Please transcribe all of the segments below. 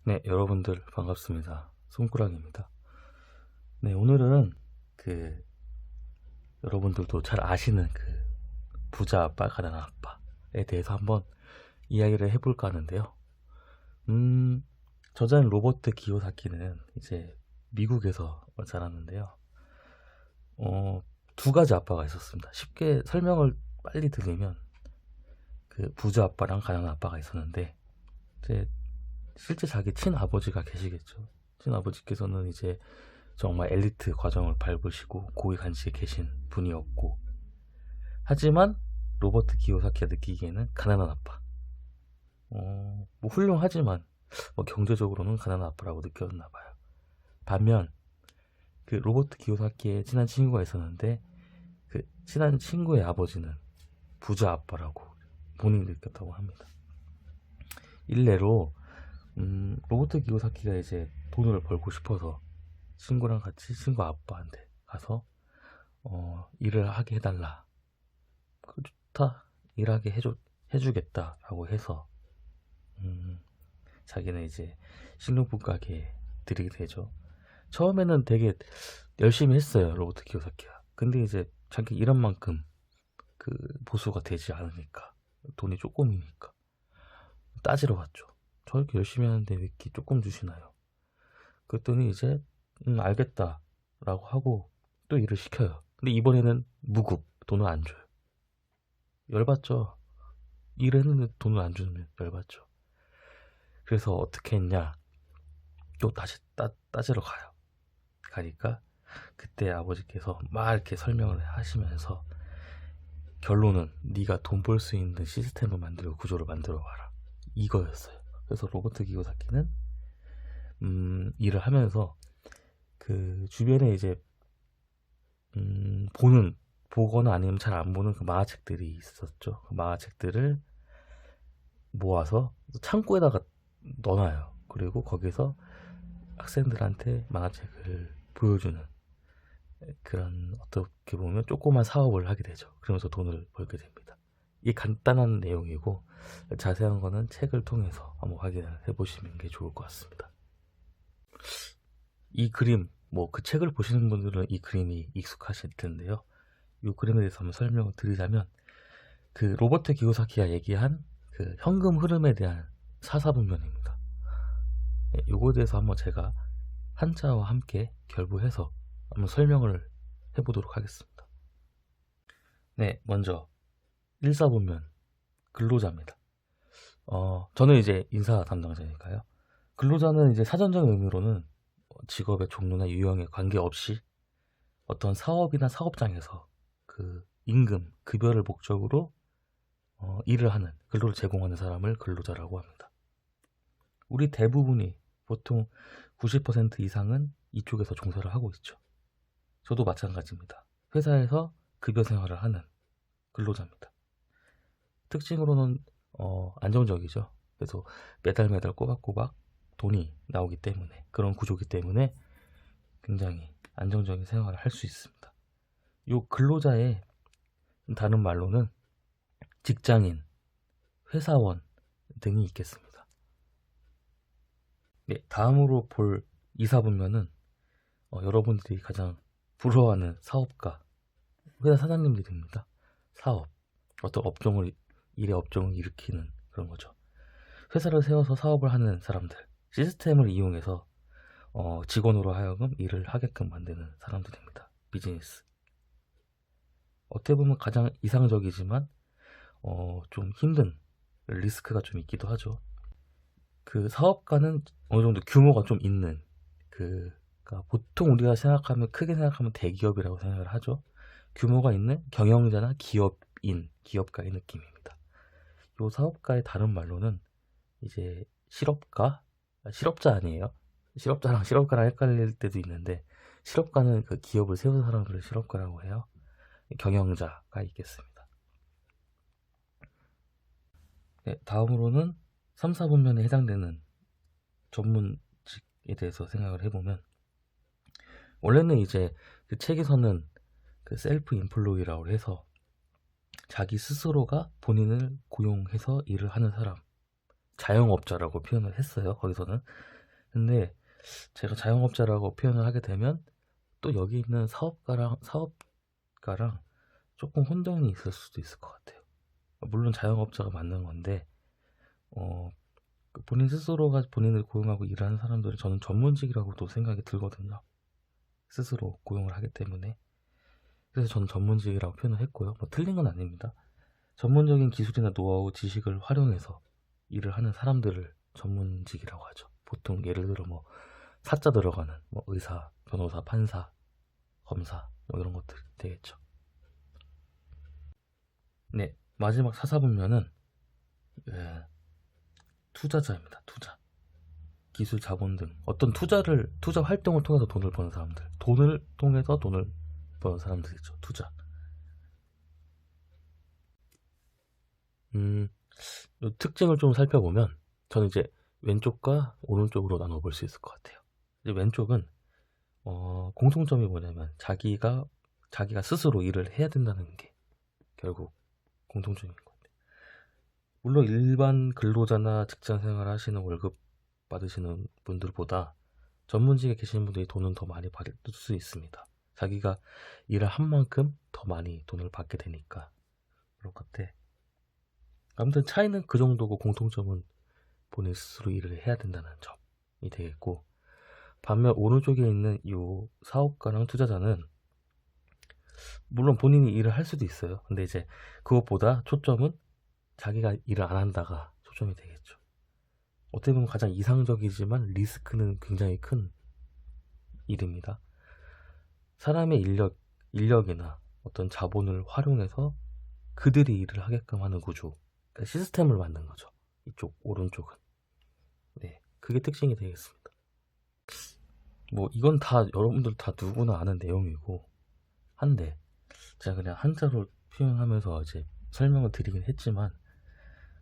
네, 여러분들 반갑습니다. 손꾸락입니다. 네, 오늘은 여러분들도 잘 아시는 부자 아빠, 가난한 아빠에 대해서 한번 이야기를 해볼까 하는데요. 저자는 로버트 기요사키는 이제 미국에서 자랐는데요. 두 가지 아빠가 있었습니다. 쉽게 설명을 빨리 드리면 부자 아빠랑 가난한 아빠가 있었는데, 이제 실제 자기 친아버지가 계시겠죠. 친아버지께서는 이제 정말 엘리트 과정을 밟으시고 고위 간직에 계신 분이었고, 하지만 로버트 기요사키가 느끼기에는 가난한 아빠. 뭐 훌륭하지만 경제적으로는 가난한 아빠라고 느꼈나 봐요. 반면 로버트 기요사키의 친한 친구가 있었는데, 친한 친구의 아버지는 부자 아빠라고 본인이 느꼈다고 합니다. 일례로 로버트 기요사키가 이제 돈을 벌고 싶어서 친구랑 같이 친구 아빠한테 가서 일을 하게 해달라. 좋다. 일하게 해주겠다라고 해서 자기는 이제 식료품 가게에 들이게 되죠. 처음에는 되게 열심히 했어요, 로버트 기요사키가. 근데 이제 자기 일한 만큼 보수가 되지 않으니까, 돈이 조금이니까 따지러 갔죠. 저렇게 열심히 하는데 왜 이렇게 조금 주시나요? 그랬더니 이제 알겠다 라고 하고 또 일을 시켜요. 근데 이번에는 무급, 돈을 안 줘요. 열받죠. 일을 했는데 돈을 안 주면 열받죠. 그래서 어떻게 했냐, 또 다시 따지러 가요. 가니까 그때 아버지께서 막 이렇게 설명을 하시면서, 결론은 네가 돈 벌 수 있는 시스템을 만들고 구조를 만들어 와라, 이거였어요. 그래서 로버트 기요사키는 일을 하면서 주변에 이제 보거나 아니면 잘 안 보는 만화책들이 있었죠. 그 만화책들을 모아서 창고에다가 넣어놔요. 그리고 거기서 학생들한테 만화책을 보여주는 그런, 어떻게 보면 조그만 사업을 하게 되죠. 그러면서 돈을 벌게 됩니다. 이게 간단한 내용이고, 자세한 거는 책을 통해서 한번 확인을 해보시는 게 좋을 것 같습니다. 이 그림, 그 책을 보시는 분들은 이 그림이 익숙하실 텐데요. 이 그림에 대해서 한번 설명을 드리자면, 로버트 기요사키가 얘기한 현금 흐름에 대한 사사분면입니다. 이거에 대해서 한번 제가 한자와 함께 결부해서 한번 설명을 해보도록 하겠습니다. 네, 먼저 1사분면, 근로자입니다. 저는 이제 인사 담당자니까요. 근로자는 이제 사전적인 의미로는 직업의 종류나 유형에 관계없이 어떤 사업이나 사업장에서 임금, 급여를 목적으로 일을 하는, 근로를 제공하는 사람을 근로자라고 합니다. 우리 대부분이, 보통 90% 이상은 이쪽에서 종사를 하고 있죠. 저도 마찬가지입니다. 회사에서 급여 생활을 하는 근로자입니다. 특징으로는 안정적이죠. 그래서 매달 꼬박꼬박 돈이 나오기 때문에, 그런 구조기 때문에 굉장히 안정적인 생활을 할 수 있습니다. 이 근로자의 다른 말로는 직장인, 회사원 등이 있겠습니다. 네, 다음으로 볼 2사분면은 여러분들이 가장 부러워하는 사업가, 회사 사장님들입니다. 사업, 어떤 일의 업종을 일으키는 그런 거죠. 회사를 세워서 사업을 하는 사람들, 시스템을 이용해서 직원으로 하여금 일을 하게끔 만드는 사람들입니다. 비즈니스. 어떻게 보면 가장 이상적이지만 좀 힘든, 리스크가 좀 있기도 하죠. 사업가는 어느 정도 규모가 좀 있는, 그러니까 보통 우리가 크게 생각하면 대기업이라고 생각을 하죠. 규모가 있는 경영자나 기업가의 느낌입니다. 이 사업가의 다른 말로는 이제 실업자 아니에요. 실업자랑 실업가랑 헷갈릴 때도 있는데, 실업가는 기업을 세운 사람들을 실업가라고 해요. 경영자가 있겠습니다. 네, 다음으로는 3, 4분면에 해당되는 전문직에 대해서 생각을 해보면, 원래는 이제 책에서는 셀프 인플로이라고 해서 자기 스스로가 본인을 고용해서 일을 하는 사람, 자영업자라고 표현을 했어요. 거기서는. 근데 제가 자영업자라고 표현을 하게 되면 또 여기 있는 사업가랑 조금 혼동이 있을 수도 있을 것 같아요. 물론 자영업자가 맞는 건데 그 본인 스스로가 본인을 고용하고 일하는 사람들은 저는 전문직이라고도 생각이 들거든요. 스스로 고용을 하기 때문에. 그래서 저는 전문직이라고 표현을 했고요. 뭐 틀린 건 아닙니다. 전문적인 기술이나 노하우, 지식을 활용해서 일을 하는 사람들을 전문직이라고 하죠. 보통 예를 들어 뭐 사자 들어가는 뭐 의사, 변호사, 판사, 검사 뭐 이런 것들이 되겠죠. 네, 마지막 사사분면은 투자자입니다. 투자. 기술, 자본 등 어떤 투자 활동을 통해서 돈을 버는 사람들, 돈을 통해서 돈을 버는 사람들이죠. 투자. 이 특징을 좀 살펴보면 저는 이제 왼쪽과 오른쪽으로 나눠볼 수 있을 것 같아요. 이제 왼쪽은 공통점이 뭐냐면 자기가 스스로 일을 해야 된다는 게 결국 공통점인 것 같아요. 물론 일반 근로자나 직장 생활 하시는 월급 받으시는 분들보다 전문직에 계시는 분들이 돈은 더 많이 받을 수 있습니다. 자기가 일을 한 만큼 더 많이 돈을 받게 되니까 그런 것 같아. 아무튼 차이는 그 정도고 공통점은 본인 스스로 일을 해야 된다는 점이 되겠고, 반면 오른쪽에 있는 이 사업가랑 투자자는 물론 본인이 일을 할 수도 있어요. 근데 이제 그것보다 초점은 자기가 일을 안 한다가 초점이 되겠죠. 어떻게 보면 가장 이상적이지만 리스크는 굉장히 큰 일입니다. 사람의 인력이나 어떤 자본을 활용해서 그들이 일을 하게끔 하는 구조, 그러니까 시스템을 만든 거죠. 이쪽 오른쪽은. 네, 그게 특징이 되겠습니다. 뭐 이건 다 여러분들 다 누구나 아는 내용이고 한데 제가 그냥 한자로 표현하면서 이제 설명을 드리긴 했지만,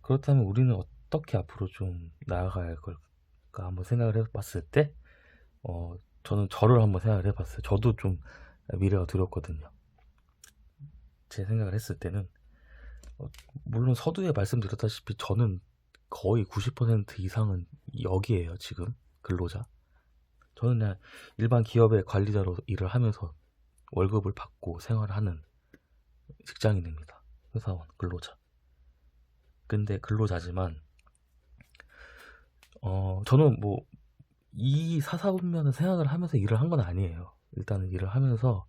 그렇다면 우리는 어떻게 앞으로 좀 나아가야 할까 한번 생각을 해봤을 때 저는 저를 한번 생각을 해봤어요. 저도 좀 미래가 두렵거든요. 제 생각을 했을 때는 물론 서두에 말씀드렸다시피 저는 거의 90% 이상은 여기에요. 지금 근로자. 저는 그냥 일반 기업의 관리자로 일을 하면서 월급을 받고 생활하는 직장인입니다. 회사원, 근로자. 근데 근로자지만 저는 뭐 이 사사분면을 생각을 하면서 일을 한 건 아니에요. 일단은 일을 하면서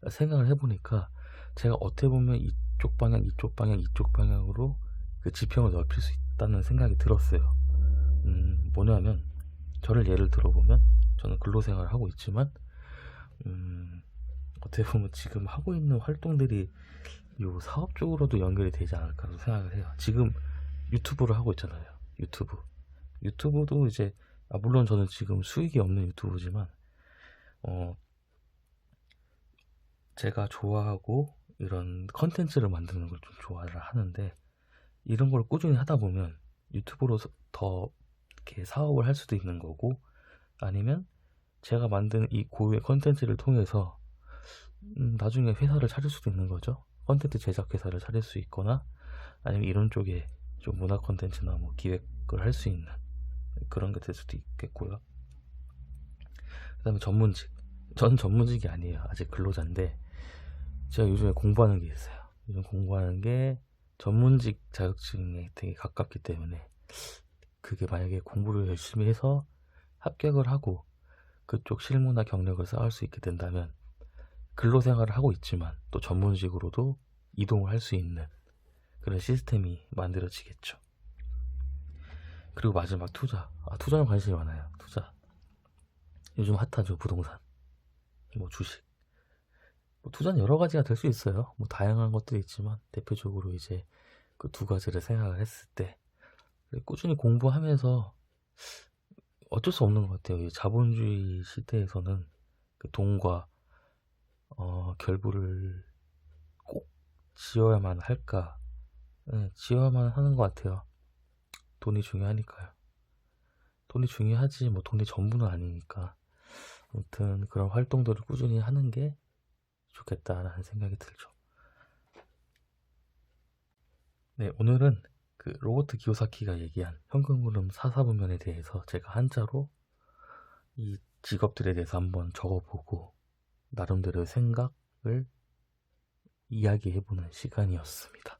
생각을 해보니까 제가 어떻게 보면 이쪽 방향, 이쪽 방향, 이쪽 방향으로 그 지평을 넓힐 수 있다는 생각이 들었어요. 뭐냐면 저를 예를 들어보면 저는 근로생활을 하고 있지만 어떻게 보면 지금 하고 있는 활동들이 이 사업 쪽으로도 연결이 되지 않을까 생각을 해요. 지금 유튜브를 하고 있잖아요. 유튜브도 이제 물론 저는 지금 수익이 없는 유튜브지만 제가 좋아하고 이런 컨텐츠를 만드는 걸 좀 좋아를 하는데, 이런 걸 꾸준히 하다 보면 유튜브로 더 이렇게 사업을 할 수도 있는 거고, 아니면 제가 만든 이 고유의 컨텐츠를 통해서 나중에 회사를 차릴 수도 있는 거죠. 컨텐츠 제작 회사를 차릴 수 있거나, 아니면 이런 쪽에 좀 문화 컨텐츠나 뭐 기획을 할 수 있는 그런 게 될 수도 있겠고요. 그 다음에 전문직. 전 전문직이 아니에요. 아직 근로자인데 제가 요즘에 공부하는 게 있어요. 요즘 공부하는 게 전문직 자격증에 되게 가깝기 때문에, 그게 만약에 공부를 열심히 해서 합격을 하고 그쪽 실무나 경력을 쌓을 수 있게 된다면 근로생활을 하고 있지만 또 전문직으로도 이동을 할 수 있는 그런 시스템이 만들어지겠죠. 그리고 마지막 투자. 투자는 관심이 많아요. 투자. 요즘 핫하죠. 부동산, 뭐 주식. 뭐 투자는 여러 가지가 될 수 있어요. 뭐 다양한 것들이 있지만 대표적으로 이제 그 두 가지를 생각을 했을 때 꾸준히 공부하면서 어쩔 수 없는 것 같아요. 이 자본주의 시대에서는 그 돈과 결부를 꼭 지어야만 할까? 네, 지어야만 하는 것 같아요. 돈이 중요하니까요. 돈이 중요하지 뭐 돈이 전부는 아니니까. 아무튼 그런 활동들을 꾸준히 하는 게 좋겠다라는 생각이 들죠. 네, 오늘은 그 로버트 기요사키가 얘기한 현금 흐름 사사분면에 대해서 제가 한자로 이 직업들에 대해서 한번 적어보고 나름대로의 생각을 이야기해보는 시간이었습니다.